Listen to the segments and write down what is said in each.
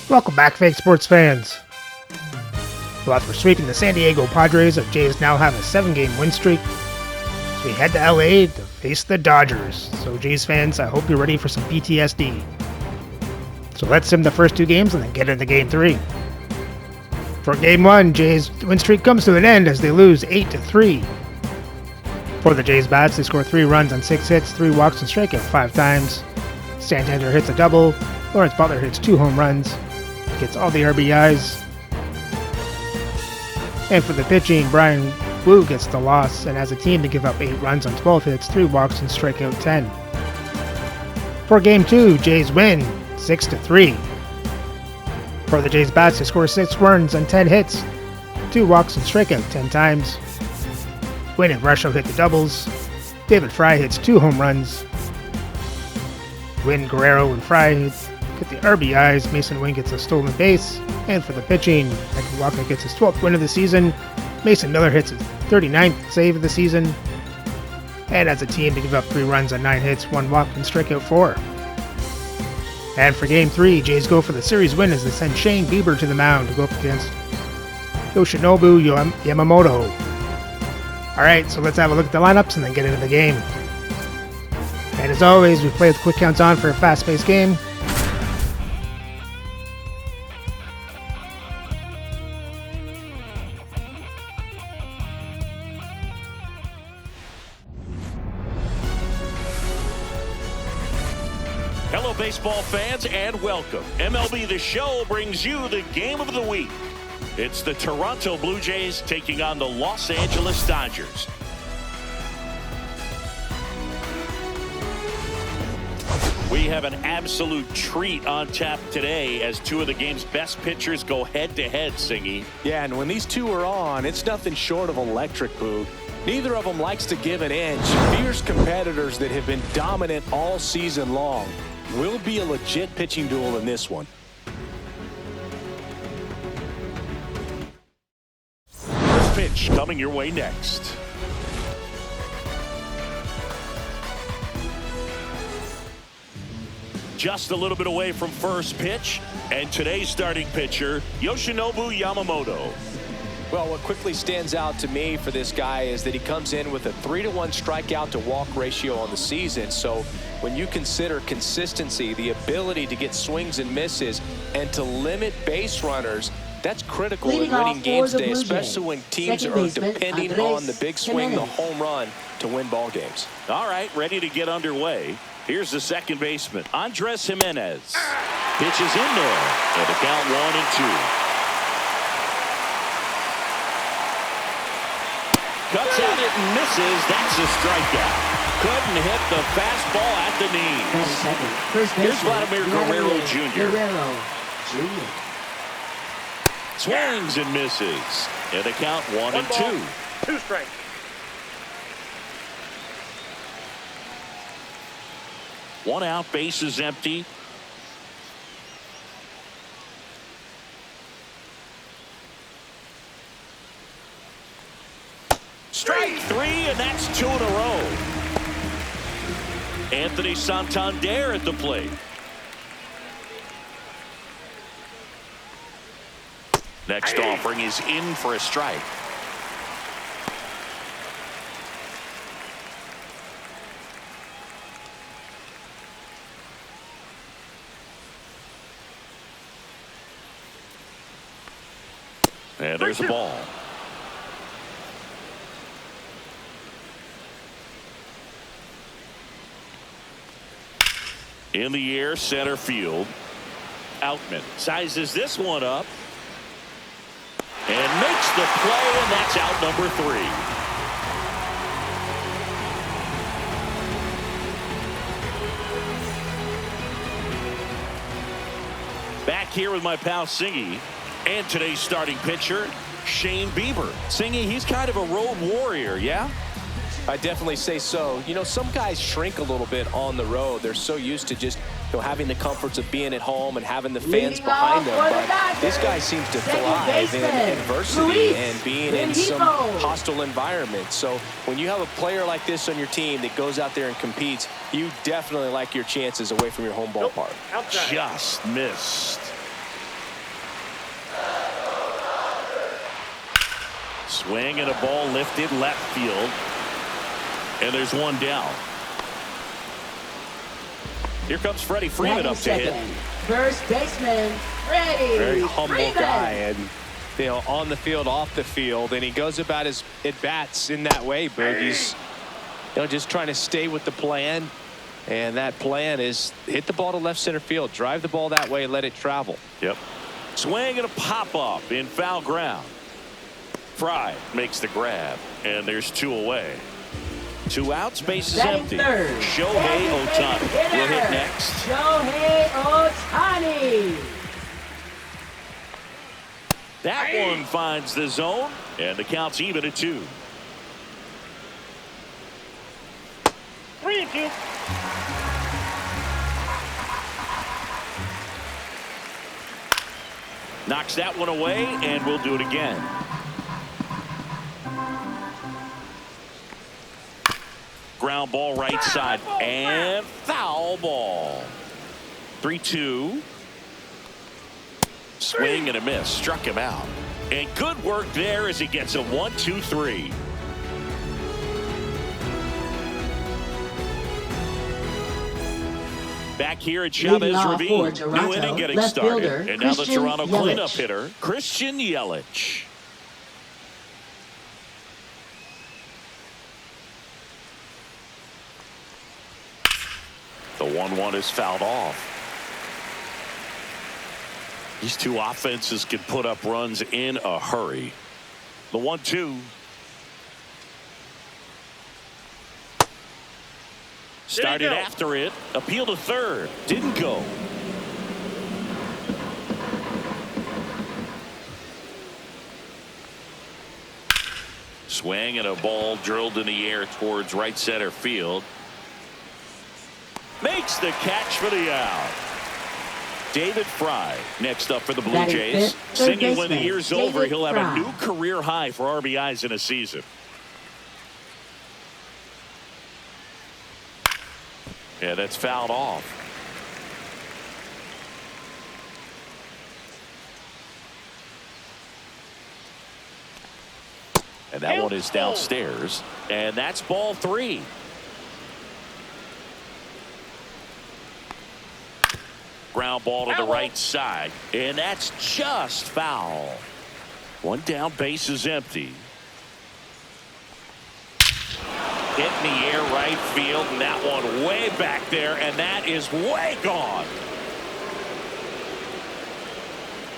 Welcome back, fake sports fans. Well, after sweeping the San Diego Padres, the Jays now have a 7-game win streak. So we head to LA to face the Dodgers. So Jays fans, I hope you're ready for some PTSD. So let's sim the first 2 games and then get into game 3. For game 1, Jays win streak comes to an end as they lose 8-3. For the Jays bats, they score 3 runs on 6 hits, 3 walks, and strike out 5 times. Santander hits a double. Lawrence Butler hits 2 home runs. Gets all the RBIs. And for the pitching, Brian Wu gets the loss and has a team to give up 8 runs on 12 hits, 3 walks, and strike out 10. For game 2, Jays win 6-3. For the Jays bats, they score 6 runs on 10 hits, 2 walks, and strike out 10 times. Wynn and Rusho hit the doubles. David Fry hits 2 home runs. Wynn, Guerrero, and Fry get the RBIs. Mason Wynn gets a stolen base. And for the pitching, Michael Walker gets his 12th win of the season. Mason Miller hits his 39th save of the season. And as a team, they give up 3 runs on 9 hits, 1 walk, and strike out 4. And for game 3, Jays go for the series win as they send Shane Bieber to the mound to go up against Yoshinobu Yamamoto. Alright, so let's have a look at the lineups and then get into the game. And as always, we play with quick counts on for a fast-paced game. Hello, baseball fans, and welcome. MLB The Show brings you the game of the week. It's the Toronto Blue Jays taking on the Los Angeles Dodgers. We have an absolute treat on tap today as 2 of the game's best pitchers go head-to-head, Singy. Yeah, and when these 2 are on, it's nothing short of electric, Boog. Neither of them likes to give an inch. Fierce competitors that have been dominant all season long. Will be a legit pitching duel in this one. First pitch coming your way next. Just a little bit away from first pitch, and today's starting pitcher, Yoshinobu Yamamoto. Well, what quickly stands out to me for this guy is that he comes in with a 3-to-1 strikeout to walk ratio on the season. So when you consider consistency, the ability to get swings and misses, and to limit base runners, that's critical in winning games today, especially when teams are depending on the big swing, the home run, to win ball games. All right, ready to get underway. Here's the second baseman, Andres Jimenez. Pitches in there, and the count 1-2. Cuts at it and misses. That's a strikeout. Couldn't hit the fastball at the knees. Here's Vladimir Guerrero Jr. Swings and misses. And the count 1-2. 2 strikes. One out, base is empty. Strike 3, and that's 2 in a row. Anthony Santander at the plate. Next offering is in for a strike. And there's the ball. In the air, center field. Outman sizes this one up and makes the play, and that's out number 3. Back here with my pal Singy and today's starting pitcher, Shane Bieber. Singy, he's kind of a road warrior, yeah? I definitely say so. You know, some guys shrink a little bit on the road. They're so used to just having the comforts of being at home and having the fans behind them. But this guy seems to thrive in adversity and being in some hostile environments. So when you have a player like this on your team that goes out there and competes, you definitely like your chances away from your home ballpark. Just missed. Swing and a ball lifted left field. And there's one down. Here comes Freddie Freeman up to hit. First baseman, Freddie. Very humble Freeman. guy, and on the field, off the field, and he goes about his at bats in that way. Boog, he's just trying to stay with the plan, and that plan is hit the ball to left center field, drive the ball that way, let it travel. Yep. Swing and a pop up in foul ground. Fry makes the grab, and there's 2 away. 2 outs, base is empty. Shohei Ohtani will hit next. Shohei Ohtani. That one finds the zone, and the count's even at 2. 3-2. Knocks that one away, and we'll do it again. Ground ball right side, and foul ball. 3-2. Swing and a miss. Struck him out. And good work there as he gets a 1-2-3. Back here at Chavez Ravine. New inning getting started. And now the Toronto cleanup hitter, Christian Yelich. The 1-1 is fouled off. These two offenses can put up runs in a hurry. The 1-2. Started after it. Appeal to third. Didn't go. Swing and a ball drilled in the air towards right center field. Makes the catch for the out. David Fry next up for the Blue Jays. Singing when the year's over, he'll have a new career high for RBIs in a season. Yeah, that's fouled off. And that one is downstairs. And that's ball 3. Ground ball to the right side. And that's just foul. One down, base is empty. Hit in the air right field, and that one way back there, and that is way gone.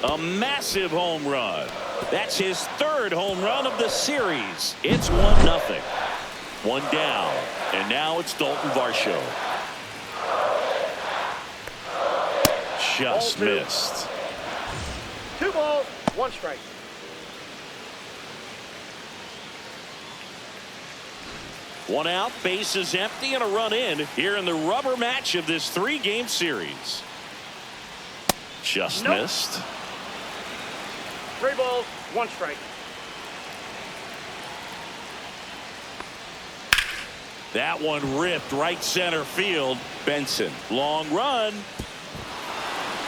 A massive home run. That's his 3rd home run of the series. It's 1-0. One down, and now it's Dalton Varsho. Just missed. 2 balls, 1 strike. One out, base is empty, and a run in here in the rubber match of this 3-game series. Just missed. 3 balls, 1 strike. That one ripped right center field. Benson, long run.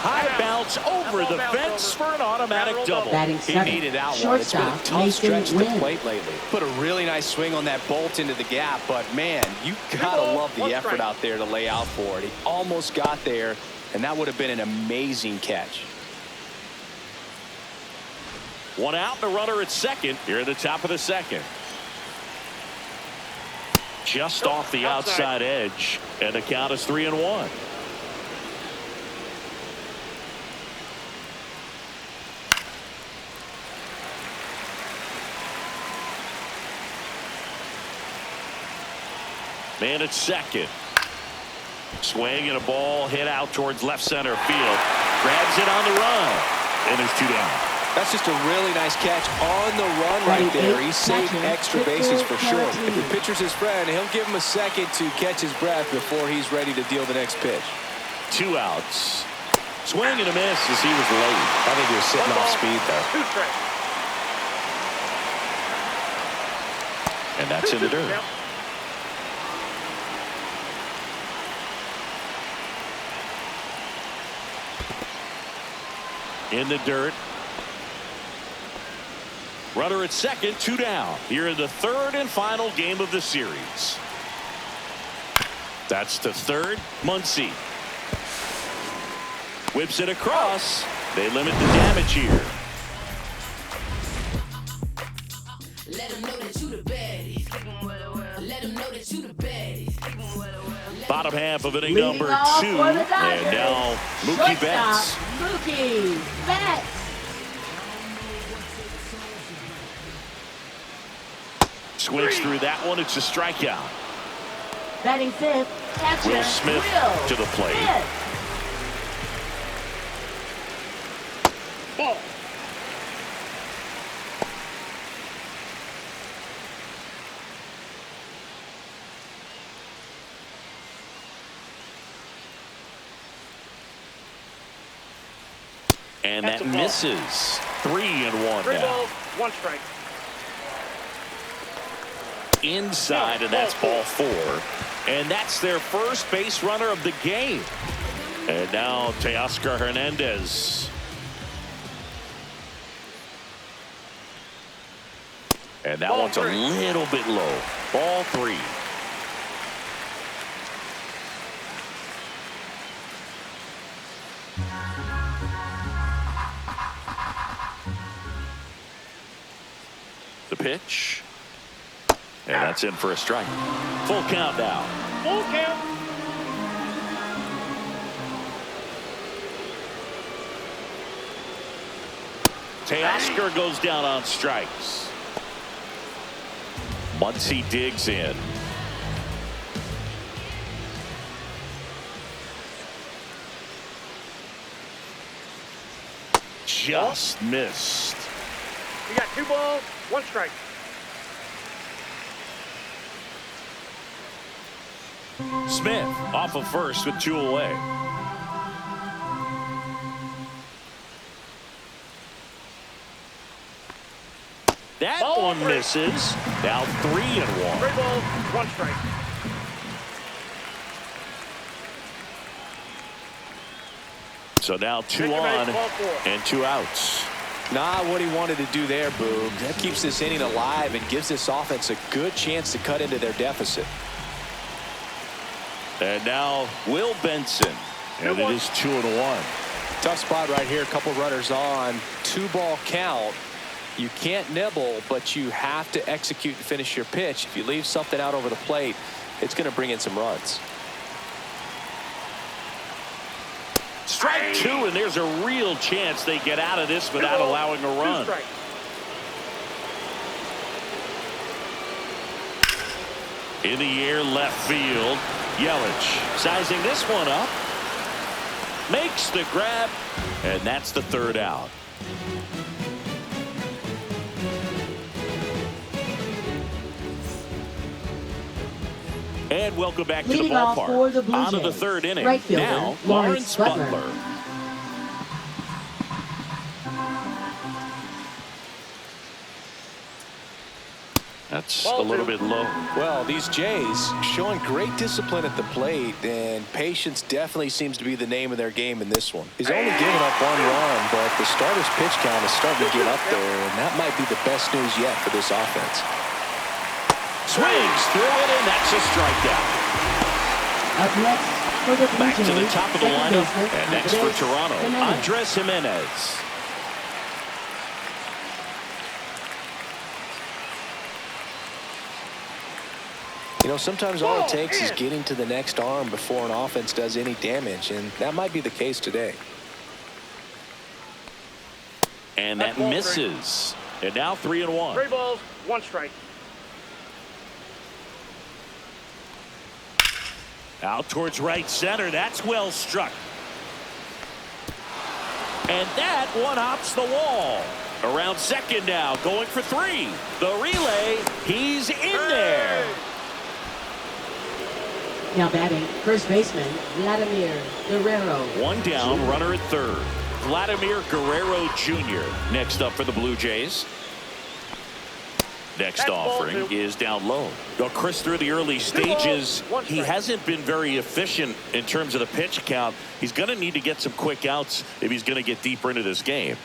High bounce over the fence for an automatic double. He needed that one. It's been a tough stretch to the plate lately. Put a really nice swing on that bolt into the gap, but man, you gotta love the effort out there to lay out for it. He almost got there, and that would have been an amazing catch. One out, the runner at second here at the top of the 2nd. Just off the outside edge, and the count is 3-1. Man at second. Swing and a ball hit out towards left center field. Grabs it on the run. And there's 2 down. That's just a really nice catch on the run right there. He saved extra bases for sure. If the pitcher's his friend, he'll give him a second to catch his breath before he's ready to deal the next pitch. 2 outs. Swing and a miss as he was late. I think he was sitting off speed there. 2 strikes. And that's in the dirt. In the dirt. Runner at second, 2 down. Here in the third and final game of the series. That's to third. Muncy whips it across. They limit the damage here. Let them know that you the baddest. Let them know that you the baddest. Bottom half of inning Leading number off 2. for the And Dodgers, now Mookie Betts. Mookie Betts. Swings through that one. It's a strikeout. Batting fifth, catcher Will Smith to the plate. Smith. Ball. And That's that a ball. misses. 3-1 3 now. balls, 1 strike. Inside, and that's ball 4. And that's their first base runner of the game. And now Teoscar Hernandez. And that Ball one's a 3. little bit low. Ball 3. The pitch. And that's in for a strike. Full count now. Full count. Teoscar goes down on strikes. Muncy digs in. Just missed. You got 2 balls, 1 strike. Smith off of first with 2 away. That Ball one 3. misses. Now 3-1. 3 balls, 1 strike. So now 2 Take a on base, ball 4. and 2 outs. Not what he wanted to do there, Boog. That keeps this inning alive and gives this offense a good chance to cut into their deficit. And now Will Benson. And it is 2-1. Tough spot right here. A couple runners on. 2-ball count. You can't nibble, but you have to execute and finish your pitch. If you leave something out over the plate, it's going to bring in some runs. Strike 2, and there's a real chance they get out of this without allowing a 2 run. strikes. In the air, left field. Yelich sizing this one up. Makes the grab, and that's the 3rd out. And welcome back to the Leading off for ballpark. the Blue On to the Jays, 3rd inning. right fielder, Now, Lawrence Lawrence Butler. Butler. That's a little bit low. Well, these Jays showing great discipline at the plate, and patience definitely seems to be the name of their game in this one. He's only given up 1 run, but the starter's pitch count is starting to get up there, and that might be the best news yet for this offense. Swings through it, and that's a strikeout. Up next for the Blue Back to the Jays, top of the second lineup, baseman, and next for Andres Toronto, Jimenez. Andres Jimenez. You know, sometimes all it takes is getting to the next arm before an offense does any damage, and that might be the case today. And that misses. And now 3-1. 3 balls, 1 strike. Out towards right center. That's well struck. And that one hops the wall. Around second now, going for 3. The relay, he's in there. Now batting, first baseman, Vladimir Guerrero. 1 down, runner at 3rd. Vladimir Guerrero Jr. next up for the Blue Jays. Next That's ball offering 2. is down low. Well, Chris, through the early stages, 1 he strike. hasn't been very efficient in terms of the pitch count. He's going to need to get some quick outs if he's going to get deeper into this game.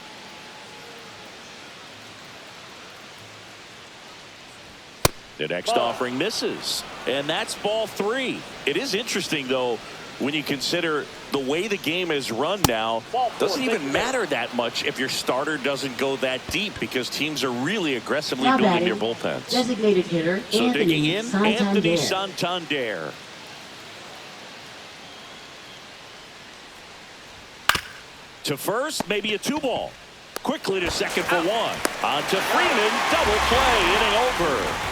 The next offering misses. And that's ball 3. It is interesting, though, when you consider the way the game is run now. Doesn't even matter that much if your starter doesn't go that deep, because teams are really aggressively building their bullpens. Designated hitter, So Anthony digging in, Anthony Santander. Santander. To first, maybe a 2-ball. Quickly to second for 1. On to Freeman, double play, inning over.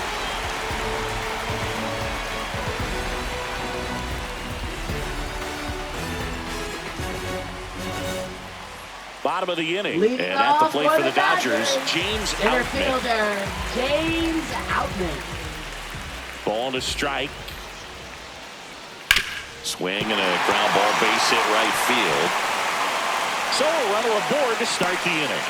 Bottom of the inning, Leading and at the off plate for the Dodgers, Dodgers, James center Outman. fielder, James Outman. Ball to strike. Swing and a ground ball, base hit right field. So a runner aboard to start the inning.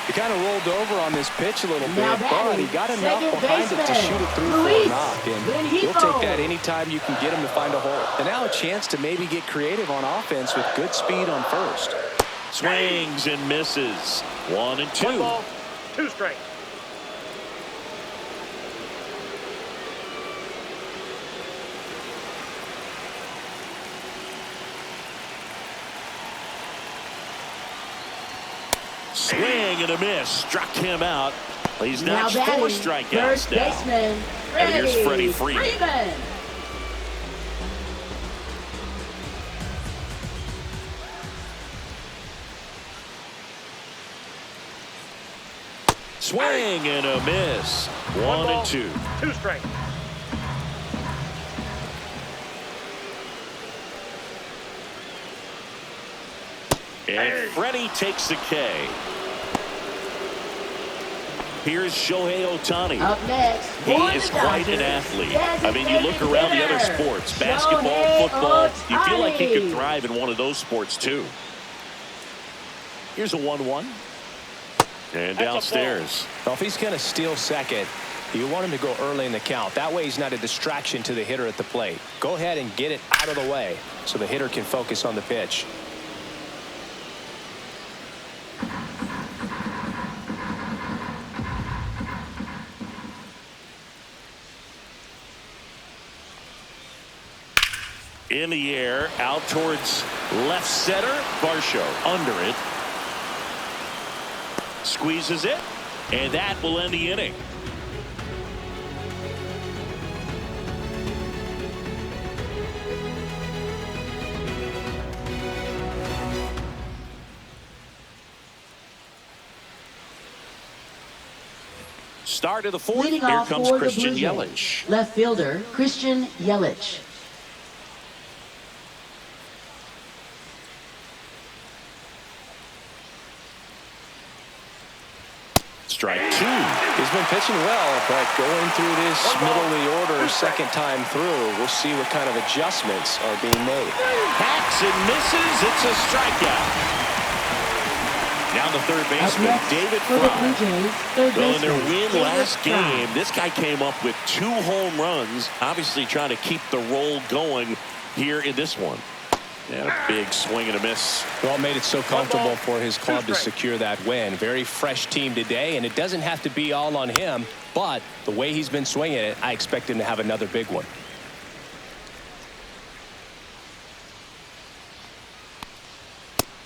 He kind of rolled over on this pitch a little bit, Now but he got enough second behind it to baseman, shoot it through for Luis a knock. And he'll take that anytime you can get him to find a hole. And now a chance to maybe get creative on offense with good speed on first. Swings and misses. 1 and 2. 1 ball, 2 strikes. Swing and a miss. Struck him out. He's Now notched 4 batting, strikeouts first now. baseman, And here's Freddie Freeman. Swing and a miss. 1 and 2. 2 strikes. And Freddie takes the K. Here's Shohei Ohtani. Up next, He for is the quite an Dodgers, athlete. I mean, you look around the other sports, basketball, Shohei football, you feel like he could Ohtani. thrive in one of those sports too. Here's a 1-1. And downstairs. Well, if he's going to steal second, you want him to go early in the count. That way he's not a distraction to the hitter at the plate. Go ahead and get it out of the way so the hitter can focus on the pitch. In the air, out towards left center. Varsho under it. Squeezes it. And that will end the inning. Start of the 4th. Leading Here off comes for the Christian Blue Yelich. Jays, left fielder, Christian Yelich. Strike 2. He's been pitching well, but going through this middle of the order second time through, we'll see what kind of adjustments are being made. Hacks and misses. It's a strikeout. Now the third baseman, David For the Blue Fry. Jays, third Well, in their baseman, win David last Fry. game, this guy came up with 2 home runs, obviously trying to keep the roll going here in this one. And a big swing and a miss. Well, made it so comfortable for his club to strikes. secure that win. Very fresh team today, and it doesn't have to be all on him, but the way he's been swinging it, I expect him to have another big one.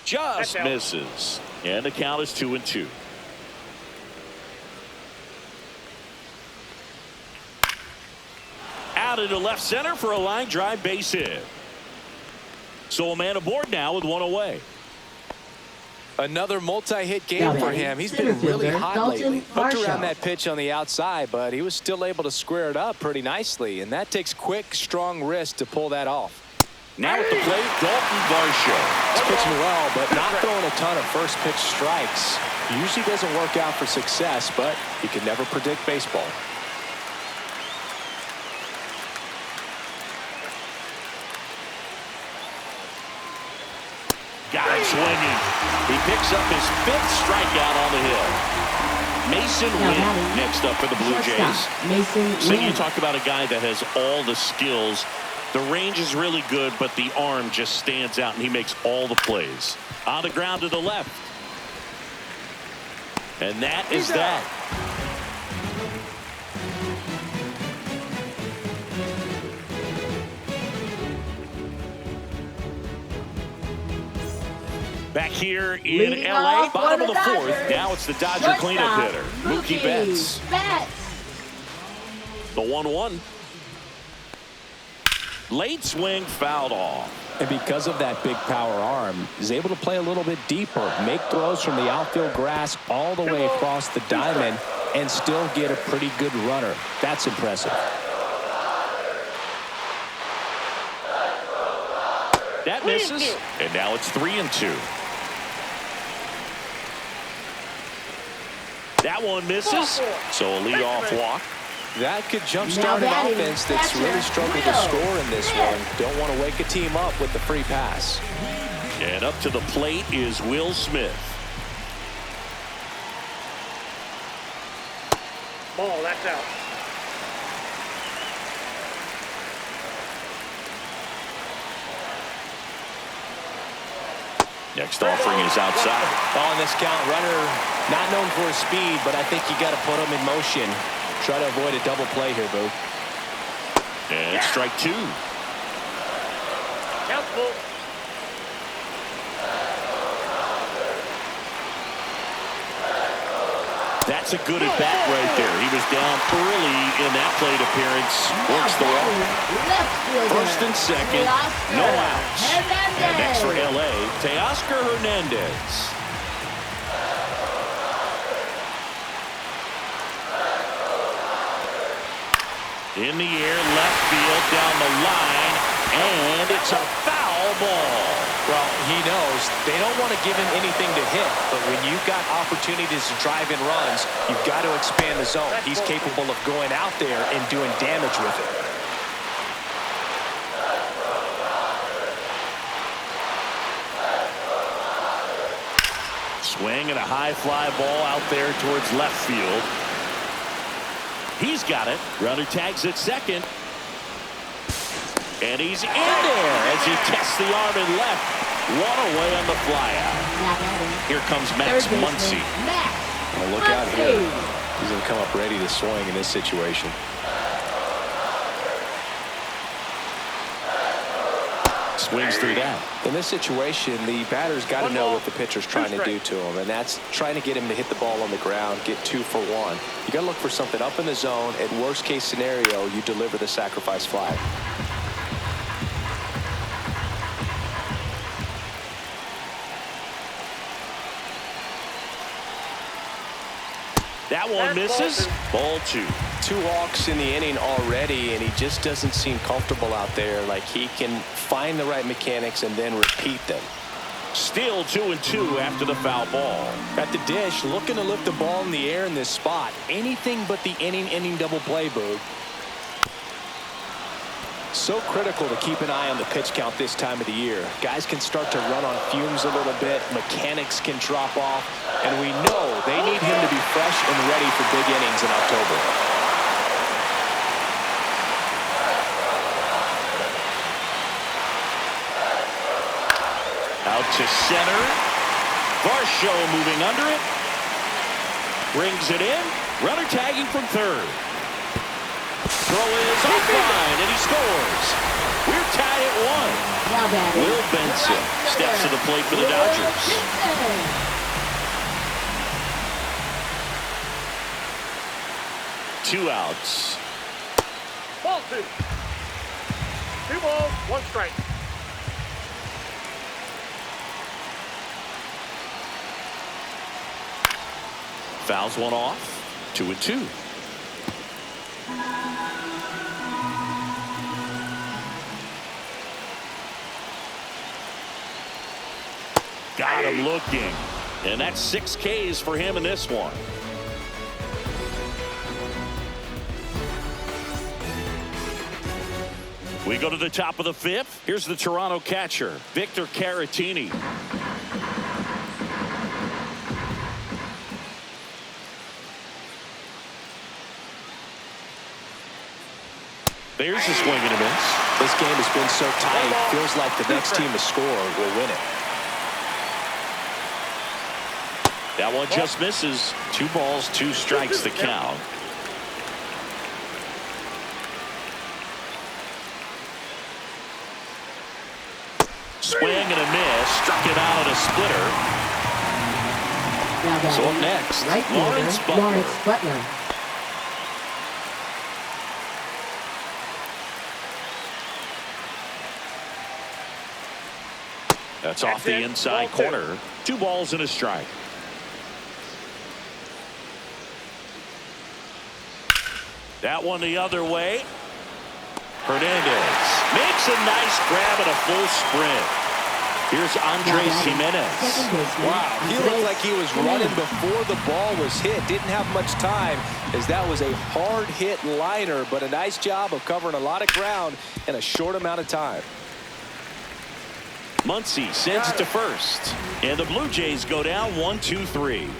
Just That's out. misses. And the count is 2-2. Out into left center for a line drive base hit. So a man aboard now with 1 away. Another multi-hit game Now for batting, him. He's center been really fielder, hot Dalton lately. Hooked Varsho. around that pitch on the outside, but he was still able to square it up pretty nicely, and that takes quick, strong wrist to pull that off. Now at the plate, Dalton Varsho. He's pitching well, but not throwing a ton of first pitch strikes. Usually doesn't work out for success, but you can never predict baseball. Got him swinging. He picks up his 5th strikeout on the hill. Mason Now Wynn batting, next up for the Blue Jays. shortstop, Mason So you Wynn. talk about a guy that has all the skills. The range is really good, but the arm just stands out, and he makes all the plays. On the ground to the left. And that is that. Back here in Leading LA, off for bottom of the the fourth. Dodgers, Now it's the Dodger cleanup shortstop, hitter, Mookie Betts. The 1-1. Late swing fouled off. And because of that big power arm, he's able to play a little bit deeper, make throws from the outfield grass all the way across the diamond, and still get a pretty good runner. That's impressive. That misses, and now it's 3-2. That one misses, so a leadoff walk. That could jumpstart an offense that's really struggled to score in this one. Don't want to wake a team up with the free pass. And up to the plate is Will Smith. Ball, that's out. Next offering is outside. On this count, runner not known for his speed, but I think you got to put him in motion. Try to avoid a double play here, Boo. And strike two. Count full. That's a good at bat right there. He was down early in that plate appearance. Works the wall. First and second. No outs. And next for LA, Teoscar Hernandez. In the air, left field, down the line, and it's a foul ball. Well, he knows they don't want to give him anything to hit, but when you've got opportunities to drive in runs, you've got to expand the zone. He's capable of going out there and doing damage with it. Swing and a high fly ball out there towards left field. He's got it. Runner tags at second. And he's in there as he tests the arm in left. One away on the flyout. Here comes Max Muncy. Well, look out here. He's going to come up ready to swing in this situation. Swings through that. In this situation, the batter's got to know what the pitcher's trying to do to him, and that's trying to get him to hit the ball on the ground, get 2 for 1. You got to look for something up in the zone. At worst case scenario, you deliver the sacrifice fly. That one misses. Ball 2. 2 walks in the inning already, and he just doesn't seem comfortable out there. Like he can find the right mechanics and then repeat them. Still 2-2 after the foul ball. At the dish, looking to lift the ball in the air in this spot. Anything but the inning double play, Boog. So critical to keep an eye on the pitch count this time of the year. Guys can start to run on fumes a little bit. Mechanics can drop off. And we know they need him to be fresh and ready for big innings in October. Out to center. Varsho moving under it. Brings it in. Runner tagging from third. Throw is offline, and he scores. We're tied at 1. Will Benson steps to the plate for the Dodgers. 2 outs. Ball 2. 2 balls, 1 strike. Fouls one off. 2-2. Got him looking. And that's 6 Ks for him in this one. We go to the top of the 5th. Here's the Toronto catcher, Victor Caratini. There's a swing and a miss. This game has been so tight. Feels like the next team to score will win it. That one just misses. 2 balls, 2 strikes the count. Swing and a miss. Has struck him out on a splitter. Now So up batting, next, right Lawrence fielder, Butler. Lawrence Butler. That's off the inside corner. 2 balls and a strike. That one the other way. Hernandez makes a nice grab and a full sprint. Here's Andres Jimenez. Wow, he looked like he was running before the ball was hit. Didn't have much time, as that was a hard hit liner, but a nice job of covering a lot of ground in a short amount of time. Muncy sends it to first, and the Blue Jays go down 1-2-3.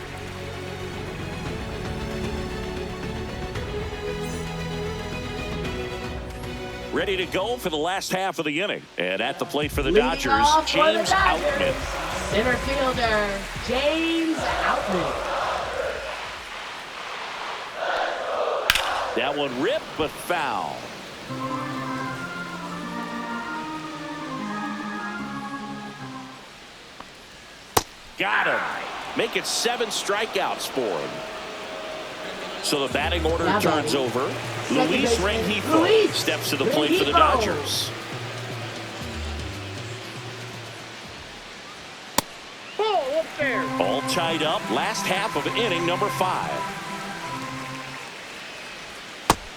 Ready to go for the last half of the inning, and at the plate for the Dodgers, James Outman. Center fielder, James Outman. That one ripped, but foul. Got him. Make it 7 strikeouts for him. So the batting order turns over. Luis Rengifo steps to the plate for the Dodgers. Ball up there. All tied up. Last half of inning number 5.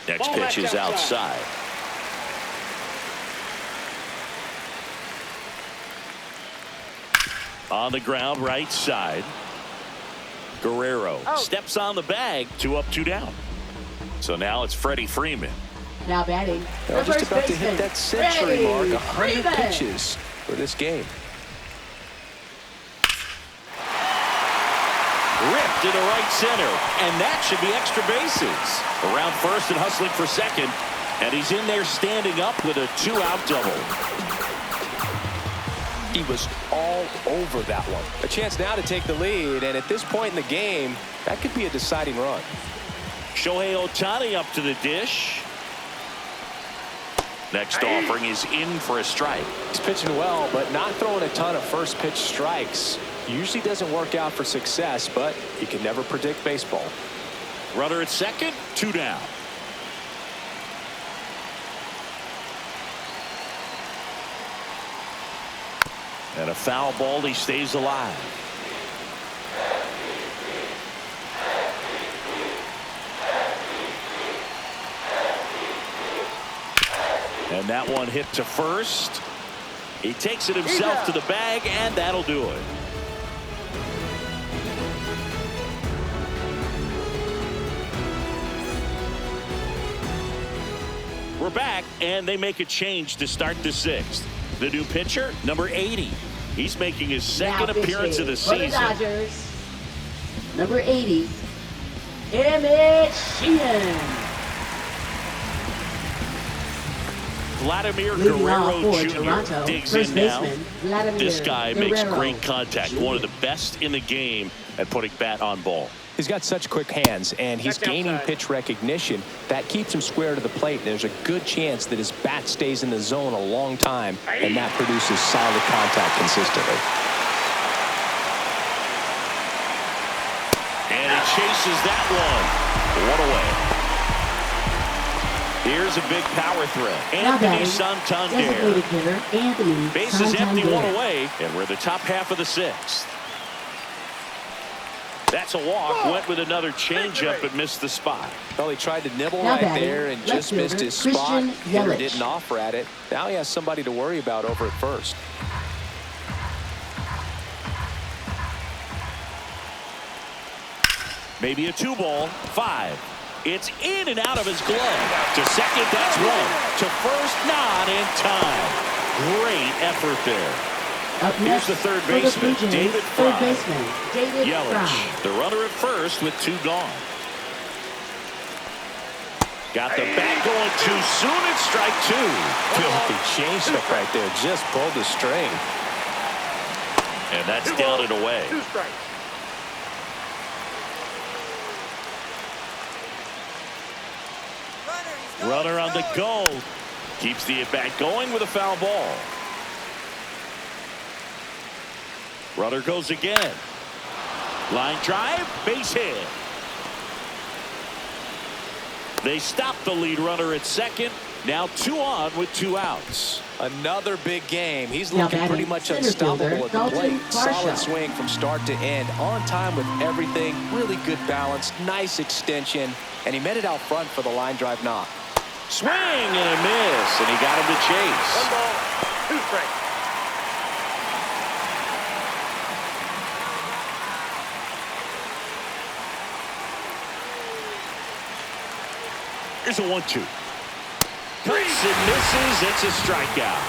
Next pitch is outside. On the ground, right side. Guerrero steps on the bag. 2 up, 2 down. So now it's Freddie Freeman. Now batting. Well, just about to hit that century mark. 100 pitches for this game. Ripped to the right center, and that should be extra bases. Around first and hustling for second, and he's in there standing up with a 2-out double. He was all over that one. A chance now to take the lead, and at this point in the game, that could be a deciding run. Shohei Ohtani up to the dish. Next offering is in for a strike. He's pitching well, but not throwing a ton of first pitch strikes. Usually doesn't work out for success, but you can never predict baseball. Runner at second, 2 down. And a foul ball, he stays alive. And that one hit to first. He takes it himself to the bag, and that'll do it. We're back, and they make a change to start the 6th. The new pitcher, number 80. He's making his second appearance of the season. Dodgers, number 80, Emmett Sheehan. Vladimir Guerrero Jr. Toronto, digs in now. This guy Guerrero makes great contact. One of the best in the game at putting bat on ball. He's got such quick hands, and he's gaining pitch recognition. That keeps him square to the plate, and there's a good chance that his bat stays in the zone a long time, and that produces solid contact consistently. And he chases that one away. Here's a big power threat. Anthony Santander. Base is empty, 1 away, and we're the top half of the 6th. That's a walk. Went with another changeup but missed the spot. Well, he tried to nibble right there and just missed his spot. Hitter didn't offer at it. Now he has somebody to worry about over at first. Maybe a 2-ball. 5. It's in and out of his glove. To second, that's 1. To first, not in time. Great effort there. Here's the third baseman, David Fry. Yelich, the runner at first with 2 gone. Got the bat going too soon at strike 2. Filthy changeup right there. Just pulled the string. And that's down and away. 2 strikes. Runner on the go. Keeps the at-bat going with a foul ball. Runner goes again. Line drive, base hit. They stop the lead runner at second. Now 2 on with 2 outs. Another big game. He's Now looking pretty batting, much center unstoppable fielder, at the plate. Dalton Solid Varsho. swing from start to end. On time with everything. Really good balance. Nice extension. And he met it out front for the line drive knock. Swing and a miss, and he got him to chase. 1 ball, 2 strikes. Here's a 1-2. Cuts and misses. It's a strikeout.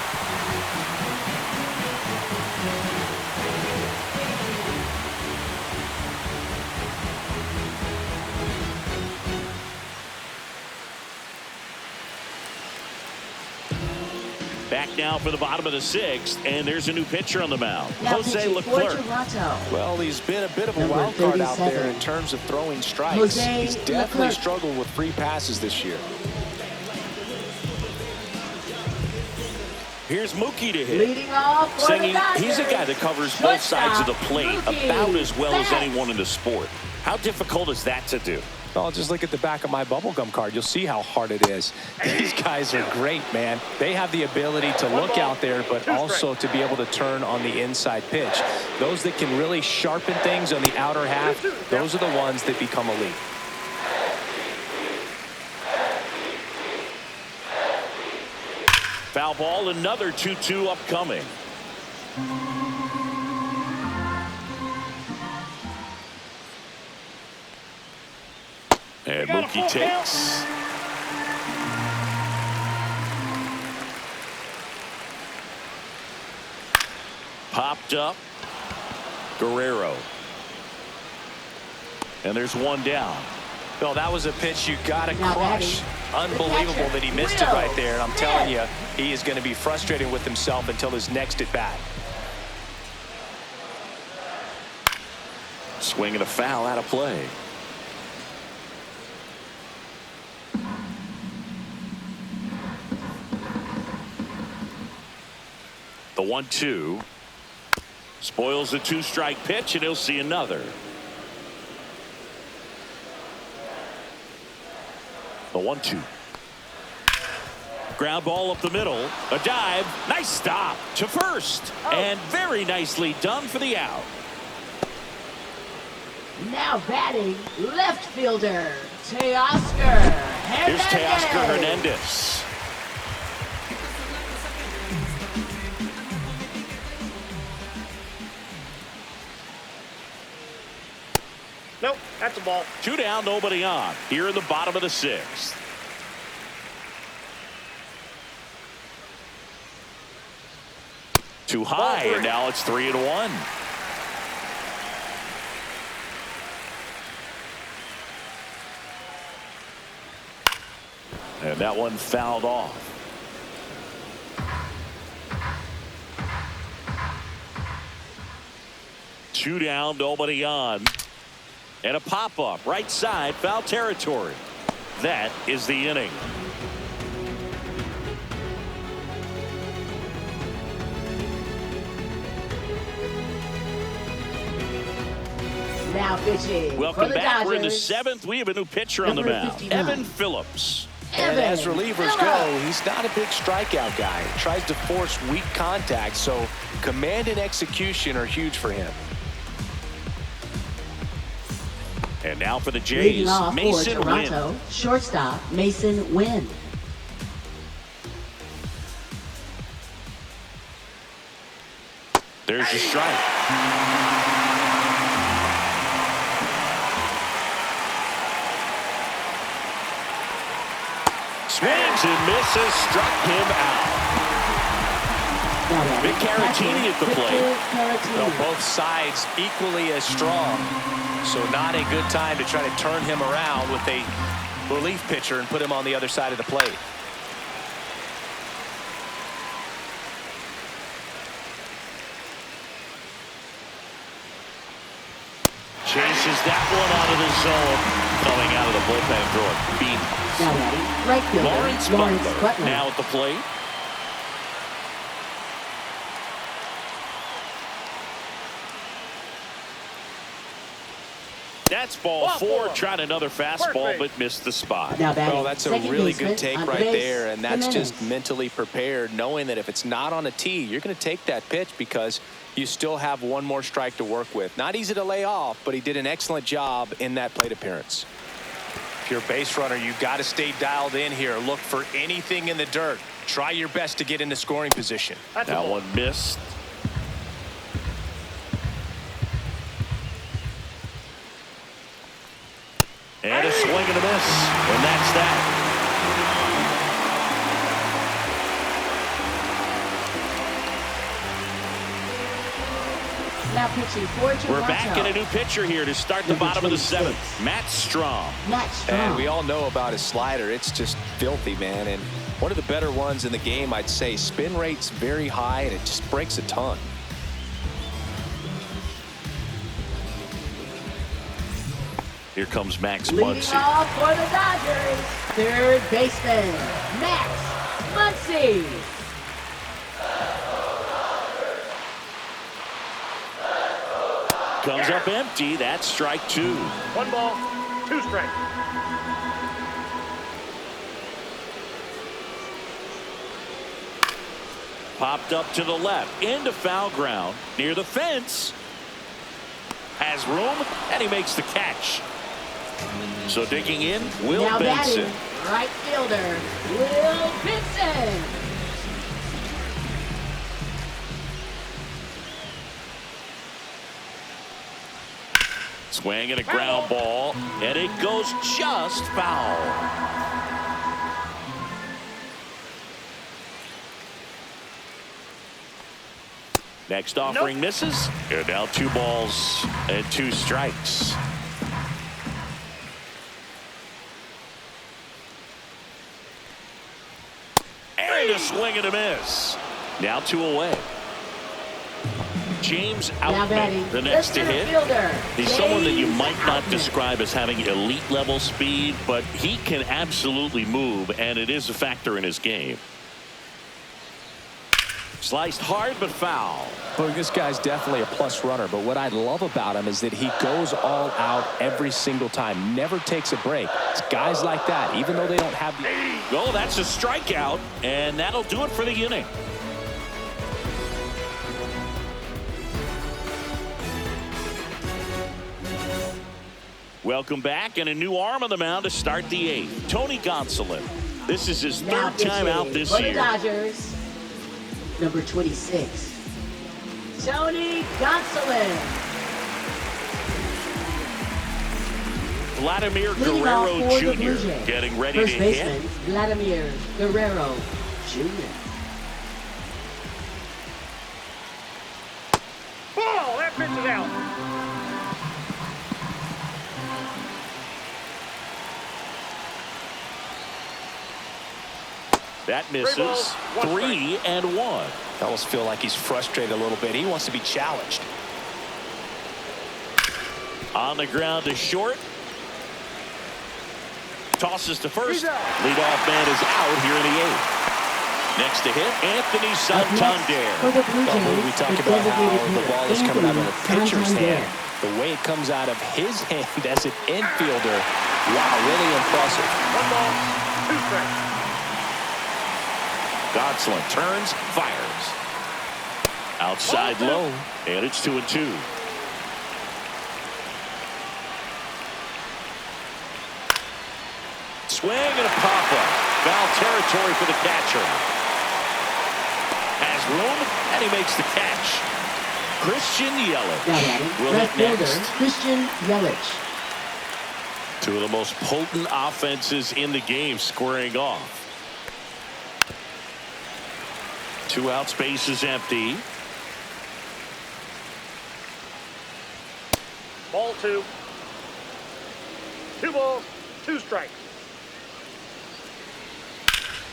Back now for the bottom of the 6th, and there's a new pitcher on the mound. Now Jose pitching for Leclerc. Toronto. Well, he's been a bit of a Number wild card out there 37. in terms of throwing strikes. Jose He's definitely Leclerc. struggled with free passes this year. Here's Mookie to hit. Leading off for Singing, the Dodgers. he's a guy that covers both sides of the plate Mookie about as well as Betts. anyone in the sport. How difficult is that to do? Well, just look at the back of my bubblegum card. You'll see how hard it is. These guys are great, man. They have the ability to look out there, but also to be able to turn on the inside pitch. Those that can really sharpen things on the outer half, those are the ones that become elite. Foul ball, another 2-2 upcoming. And Mookie takes. Popped up. Guerrero. And there's 1 down. Bill, that was a pitch you got to Now crush. batting, Unbelievable the catcher, that he missed it right there. And I'm Will telling you, he is going to be frustrated with himself until his next at bat. Swing and a foul out of play. The 1-2 spoils the 2-strike pitch, and he'll see another. The 1-2. Ground ball up the middle. A dive. Nice stop to first. And very nicely done for the out. Now batting, left fielder, Teoscar Here's Hernandez. Teoscar Hernandez. Nope, that's a ball. 2 down, nobody on. Here in the bottom of the 6th. Too high, and now it's 3-1. And that one fouled off. Two down, nobody on. And a pop-up, right side, foul territory. That is the inning. Now pitching Welcome for the back. Dodgers. We're in the 7th. We have a new pitcher on the Number mound. 59. Evan Phillips. And as relievers Phillips. go, he's not a big strikeout guy. He tries to force weak contact, so command and execution are huge for him. And now for the Leading Jays, off for Mason Toronto, Wynn. shortstop Mason Wynn. There's a strike. Swings and misses, struck him out. Now Big batting, Caratini at the Victor plate. Caratini. Well, both sides equally as strong, so not a good time to try to turn him around with a relief pitcher and put him on the other side of the plate. Chases that one out of the zone. Coming out of the bullpen throwing beat. Now batting, right fielder Lawrence Lawrence Butler now at the plate. That's ball four. Tried another fastball, but missed the spot. Now batting, Well, that's a second really baseman, good take on right base, there, and that's Jimenez. just mentally prepared, knowing that if it's not on a tee, you're going to take that pitch because you still have one more strike to work with. Not easy to lay off, but he did an excellent job in that plate appearance. If you're a base runner, you've got to stay dialed in here. Look for anything in the dirt. Try your best to get into scoring position. That one missed. And a swing and a miss. And that's that. Now pitching for Toronto. We're back in a new pitcher here to start the bottom of the seventh. Matt Strom. Matt Strom. And we all know about his slider. It's just filthy, man. And one of the better ones in the game, I'd say. Spin rate's very high, and it just breaks a ton. Here comes Max Leading Muncy. off for the Dodgers, third baseman, Max Muncy. Comes up empty. That's strike two. 1 ball, 2 strikes. Popped up to the left. Into foul ground. Near the fence. Has room. And he makes the catch. So digging in, Will Now Benson. batting, right fielder, Will Benson. Swing and a ground ball. And it goes just foul. Next offering misses. And now 2 balls and 2 strikes. And a swing and a miss. Now 2 away. James Now Outman, batting, the next to center hit. fielder, He's someone that you James might not Outman. describe as having elite level speed, but he can absolutely move, and it is a factor in his game. Sliced hard but foul. Well, this guy's definitely a plus runner, but what I love about him is that he goes all out every single time, never takes a break. It's guys like that, even though they don't have the... Oh, that's a strikeout, and that'll do it for the inning. Welcome back, and a new arm on the mound to start the 8th. Tony Gonsolin. This is his Now third time out this for the year. Dodgers, number 26, Tony Gonsolin. Vladimir Leading Guerrero off for the Blue Jr. Jays, getting ready first to baseman, hit. Vladimir Guerrero Jr. Ball, that pitch is out. That misses. 3 3-1. I almost feel like he's frustrated a little bit. He wants to be challenged. On the ground to short. Tosses to first. He's out. Leadoff man is out here in the 8th. Next to hit, Anthony Up next for Santander. the Blue Well, Jays, we talk the about how designated the hitter, ball is coming out of a Anthony pitcher's Santander. hand. The way it comes out of his hand as an infielder, wow, really impressive. 1 ball, 2 strikes. Gonsolin turns, fires. Outside low, and it's 2-2. Swing and a pop-up. Foul territory for the catcher. Has room, and he makes the catch. Christian Now Yelich batting, will left hit fielder, next. Christian Yelich. 2 of the most potent offenses in the game squaring off. 2 out, space is empty. Ball 2. 2 balls, 2 strikes.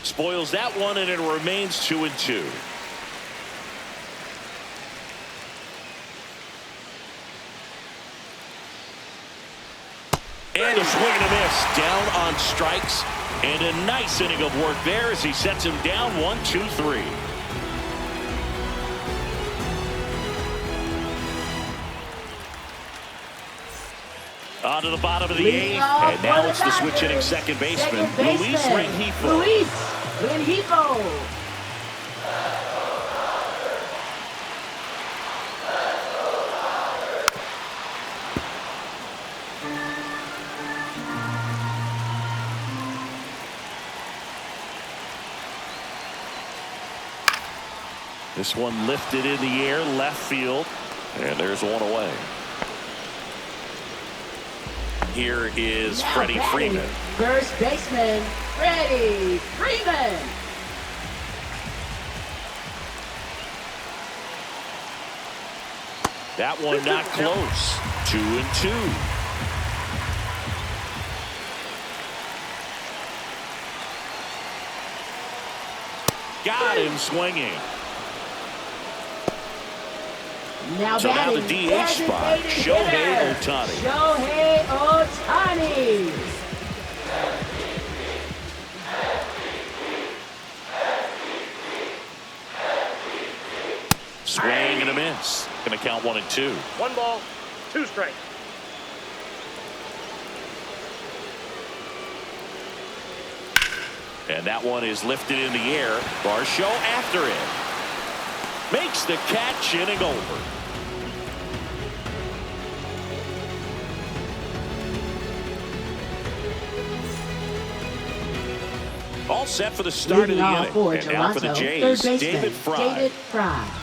Spoils that one, and it remains 2-2. And a swing and a miss. Down on strikes. And a nice inning of work there as he sets him down 1-2-3. On to the bottom of the Leading 8th, off and now for it's the the switch-hitting Dodgers, second baseman, second Luis baseman, Rengifo. Luis Rengifo. This one lifted in the air, left field, and there's one away. Here is Now Freddie batting, Freeman. first baseman, Freddie Freeman. That one not close. 2-2. Got him swinging. Now So now the batting, DH spot, designated Shohei hitter, Ohtani. Shohei Ohtani. Swing and a miss. Going to count 1-2. 1 ball, 2 strikes. And that one is lifted in the air. Varsho after it. Makes the catch, inning over. All set for the start Leading of off the for inning. And now for the Toronto, Jays, third baseman, David Fry. David Fry.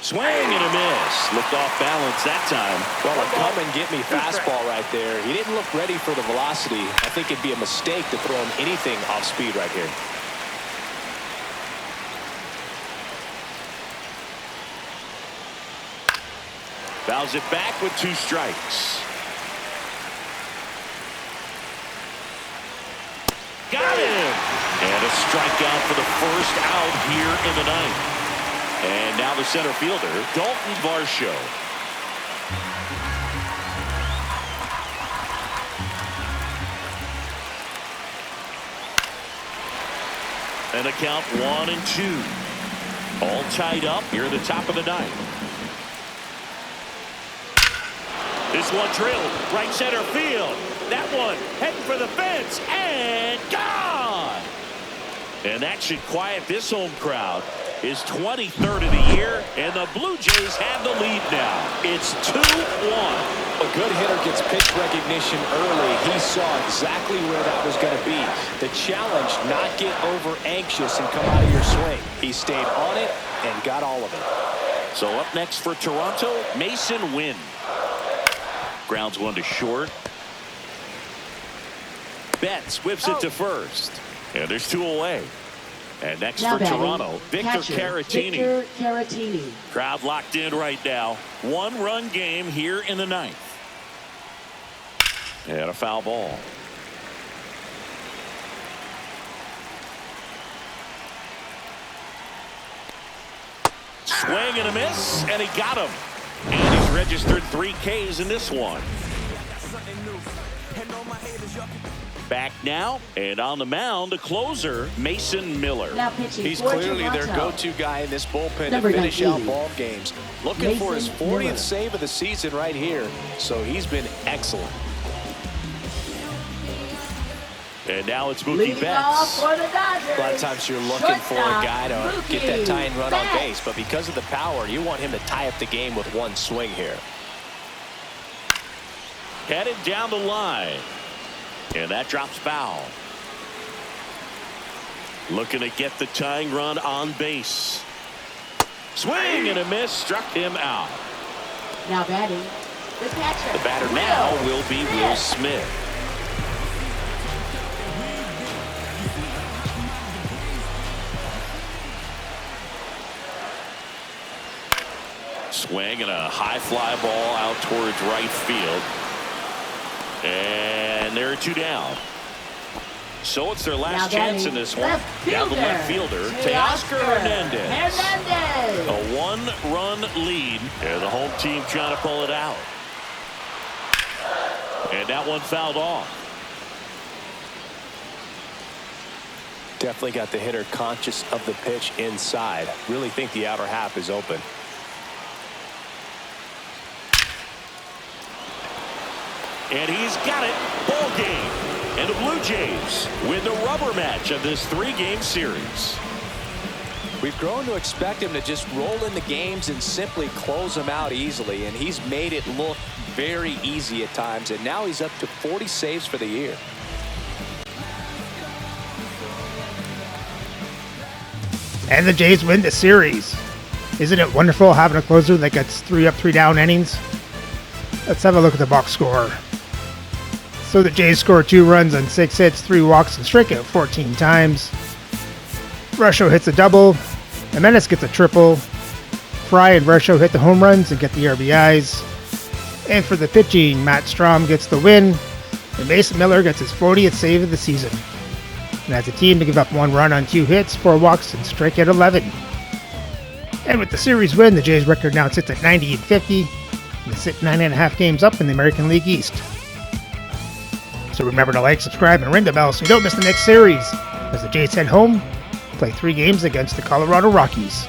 Swing and a miss. Looked off balance that time. Well, a come and get me fastball right there. He didn't look ready for the velocity. I think it'd be a mistake to throw him anything off speed right here. Fouls it back with 2 strikes. Got him! And a strikeout for the first out here in the ninth. And now the center fielder, Dalton Varsho. And a count 1-2. All tied up here at the top of the ninth. This one drilled right center field. That one heading for the fence and gone. And that should quiet this home crowd. His 23rd of the year, and the Blue Jays have the lead now. It's 2-1. A good hitter gets pitch recognition early. He saw exactly where that was going to be. The challenge, not get over anxious and come out of your swing. He stayed on it and got all of it. So up next for Toronto, Mason Wynn. Grounds one to short. Betts whips it to first. And there's 2 away. And next Now for batting, Toronto, Victor catcher, Caratini. Victor Caratini. Crowd locked in right now. 1-run game here in the ninth. And a foul ball. Swing and a miss, and he got him. And he's registered 3 Ks in this one. Back now, and on the mound, the closer, Mason Miller. Now pitching He's for clearly their Toronto. go-to guy in this bullpen Number to finish out 19, ball games. Looking for his Mason 40th Miller. save of the season right here, so he's been excellent. And now it's Mookie Leading off Betts. for the Dodgers. A lot of times you're looking for a Shortstop, guy to Mookie get that tying run on Betts. base, but because of the power, you want him to tie up the game with one swing here. Headed down the line. And that drops foul. Looking to get the tying run on base. Swing and a miss, struck him out. Now batting, the catcher. The batter now will be Will Smith. Swing and a high fly ball out towards right field. And there are 2 down. So it's their last Now chance in batting, this one. left Now the left fielder, Teoscar Hernandez. Hernandez. A 1-run lead, and the home team trying to pull it out. And that one fouled off. Definitely got the hitter conscious of the pitch inside. Really think the outer half is open. And he's got it. Ball game. And the Blue Jays win the rubber match of this 3-game series. We've grown to expect him to just roll into games and simply close them out easily, and he's made it look very easy at times, and now he's up to 40 saves for the year. And the Jays win the series. Isn't it wonderful having a closer that gets 3 up, 3 down innings? Let's have a look at the box score. So the Jays score 2 runs on 6 hits, 3 walks, and strike out 14 times. Rusho hits a double. Jimenez gets a triple. Fry and Rusho hit the home runs and get the RBIs. And for the pitching, Matt Strom gets the win. And Mason Miller gets his 40th save of the season. And as a team, to give up 1 run on 2 hits, 4 walks, and strike out 11. And with the series win, the Jays record now sits at 90-50. And they sit 9.5 games up in the American League East. So remember to like, subscribe, and ring the bell so you don't miss the next series, as the Jays head home, play 3 games against the Colorado Rockies.